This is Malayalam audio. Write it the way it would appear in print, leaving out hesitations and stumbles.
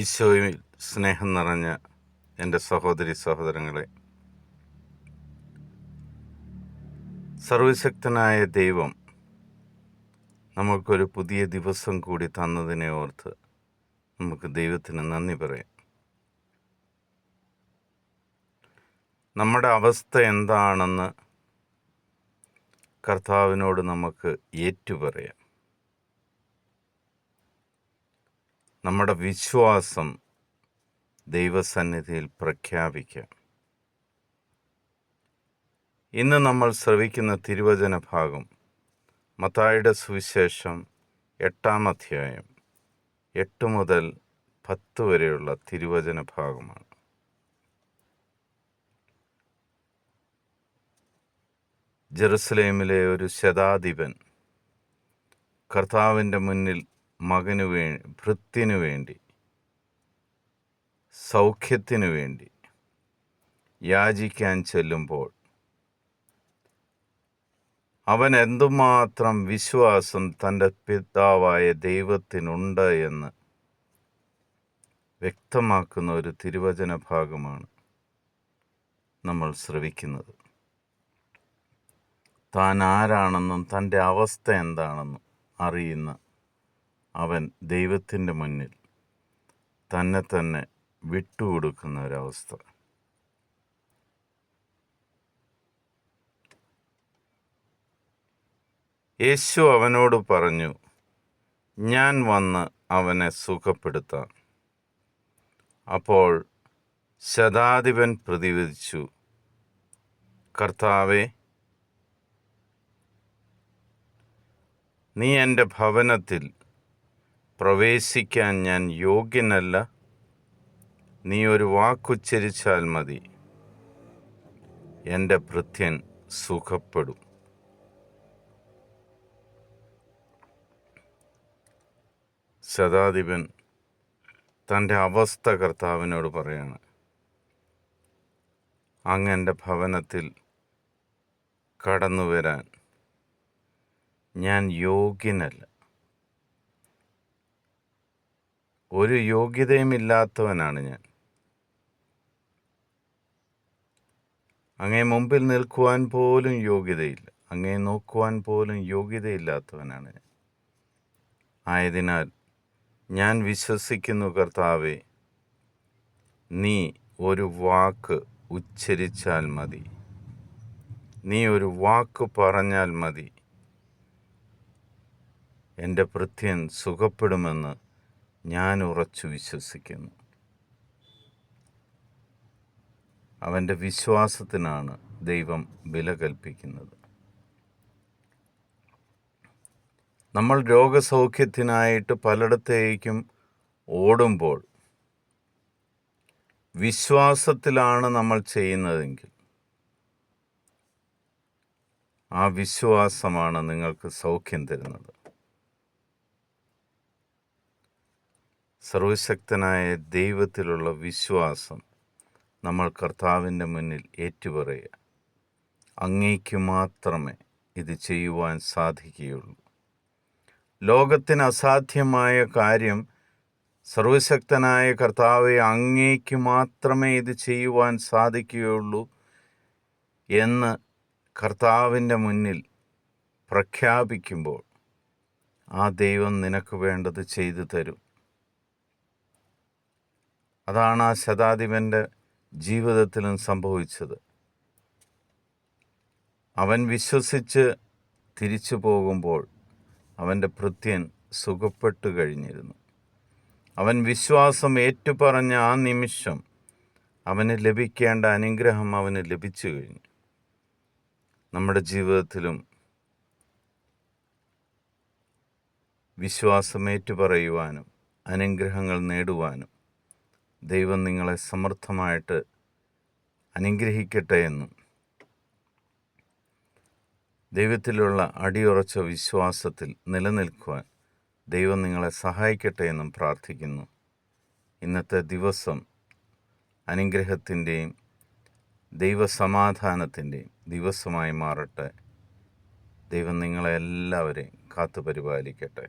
ഈശോയിൽ സ്നേഹം നിറഞ്ഞ എൻ്റെ സഹോദരി സഹോദരങ്ങളെ, സർവശക്തനായ ദൈവം നമുക്കൊരു പുതിയ ദിവസം കൂടി തന്നതിനെ ഓർത്ത് നമുക്ക് ദൈവത്തിന് നന്ദി പറയാം. നമ്മുടെ അവസ്ഥ എന്താണെന്ന് കർത്താവിനോട് നമുക്ക് ഏറ്റുപറയാം. നമ്മുടെ വിശ്വാസം ദൈവസന്നിധിയിൽ പ്രഖ്യാപിക്കാം. ഇന്ന് നമ്മൾ ശ്രവിക്കുന്ന തിരുവചന ഭാഗം മത്തായിയുടെ സുവിശേഷം 8-ാം അധ്യായം 8 മുതൽ 10 വരെയുള്ള തിരുവചന ഭാഗമാണ്. ജെറുസലേമിലെ ഒരു ശതാധിപൻ കർത്താവിൻ്റെ മുന്നിൽ ഭൃത്യനു വേണ്ടി, സൗഖ്യത്തിനു വേണ്ടി യാചിക്കാൻ ചെല്ലുമ്പോൾ അവൻ എന്തുമാത്രം വിശ്വാസം തൻ്റെ പിതാവായ ദൈവത്തിനുണ്ട് എന്ന് വ്യക്തമാക്കുന്ന ഒരു തിരുവചന ഭാഗമാണ് നമ്മൾ ശ്രവിക്കുന്നത്. താൻ ആരാണെന്നും തൻ്റെ അവസ്ഥ എന്താണെന്നും അറിയുന്ന അവൻ ദൈവത്തിൻ്റെ മുന്നിൽ തന്നെ തന്നെ വിട്ടുകൊടുക്കുന്ന ഒരവസ്ഥ. യേശു അവനോട് പറഞ്ഞു, ഞാൻ വന്ന് അവനെ സുഖപ്പെടുത്താം. അപ്പോൾ ശതാധിപൻ പ്രതിവദിച്ചു, കർത്താവേ, നീ എൻ്റെ ഭവനത്തിൽ പ്രവേശിക്കാൻ ഞാൻ യോഗ്യനല്ല. നീ ഒരു വാക്കുച്ചരിച്ചാൽ മതി, എൻ്റെ ഭൃത്യൻ സുഖപ്പെടും. ശതാധിപൻ തൻ്റെ അവസ്ഥ കർത്താവിനോട് പറയാണ്, അങ്ങ് എൻ്റെ ഭവനത്തിൽ കടന്നു വരാൻ ഞാൻ യോഗ്യനല്ല. ഒരു യോഗ്യതയുമില്ലാത്തവനാണ് ഞാൻ. അങ്ങേ മുമ്പിൽ നിൽക്കുവാൻ പോലും യോഗ്യതയില്ല. അങ്ങേ നോക്കുവാൻ പോലും യോഗ്യതയില്ലാത്തവനാണ് ഞാൻ. ആയതിനാൽ ഞാൻ വിശ്വസിക്കുന്നു കർത്താവേ, നീ ഒരു വാക്ക് ഉച്ചരിച്ചാൽ മതി, നീ ഒരു വാക്ക് പറഞ്ഞാൽ മതി, എൻ്റെ ഭൃത്യൻ സുഖപ്പെടുമെന്ന് ഞാൻ ഉറച്ചു വിശ്വസിക്കുന്നു. അവൻ്റെ വിശ്വാസത്തിനാണ് ദൈവം വില കൽപ്പിക്കുന്നത്. നമ്മൾ രോഗസൗഖ്യത്തിനായിട്ട് പലയിടത്തേക്കും ഓടുമ്പോൾ വിശ്വാസത്തിലാണ് നമ്മൾ ചെയ്യുന്നതെങ്കിൽ ആ വിശ്വാസമാണ് നിങ്ങൾക്ക് സൗഖ്യം തരുന്നത്. സർവശക്തനായ ദൈവത്തിലുള്ള വിശ്വാസം നമ്മൾ കർത്താവിൻ്റെ മുന്നിൽ ഏറ്റുപറയുക. അങ്ങേക്ക് മാത്രമേ ഇത് ചെയ്യുവാൻ സാധിക്കുകയുള്ളൂ. ലോകത്തിന് അസാധ്യമായ കാര്യം സർവശക്തനായ കർത്താവെ, അങ്ങേക്ക് മാത്രമേ ഇത് ചെയ്യുവാൻ സാധിക്കുകയുള്ളൂ എന്ന് കർത്താവിൻ്റെ മുന്നിൽ പ്രഖ്യാപിക്കുമ്പോൾ ആ ദൈവം നിനക്ക് വേണ്ടത് ചെയ്തു തരും. അതാണ് ആ ശതാധിപൻ്റെ ജീവിതത്തിലും സംഭവിച്ചത്. അവൻ വിശ്വസിച്ച് തിരിച്ചു പോകുമ്പോൾ അവൻ്റെ ഭൃത്യൻ സുഖപ്പെട്ടു കഴിഞ്ഞിരുന്നു. അവൻ വിശ്വാസം ഏറ്റുപറഞ്ഞ ആ നിമിഷം അവന് ലഭിക്കേണ്ട അനുഗ്രഹം അവന് ലഭിച്ചു കഴിഞ്ഞു. നമ്മുടെ ജീവിതത്തിലും വിശ്വാസം ഏറ്റുപറയുവാനും അനുഗ്രഹങ്ങൾ നേടുവാനും ദൈവം നിങ്ങളെ സമർത്ഥമായിട്ട് അനുഗ്രഹിക്കട്ടെ എന്നും ദൈവത്തിലുള്ള അടിയുറച്ച വിശ്വാസത്തിൽ നിലനിൽക്കുവാൻ ദൈവം നിങ്ങളെ സഹായിക്കട്ടെ എന്നും പ്രാർത്ഥിക്കുന്നു. ഇന്നത്തെ ദിവസം അനുഗ്രഹത്തിൻ്റെയും ദൈവസമാധാനത്തിൻ്റെയും ദിവസമായി മാറട്ടെ. ദൈവം നിങ്ങളെ എല്ലാവരെയും കാത്തുപരിപാലിക്കട്ടെ.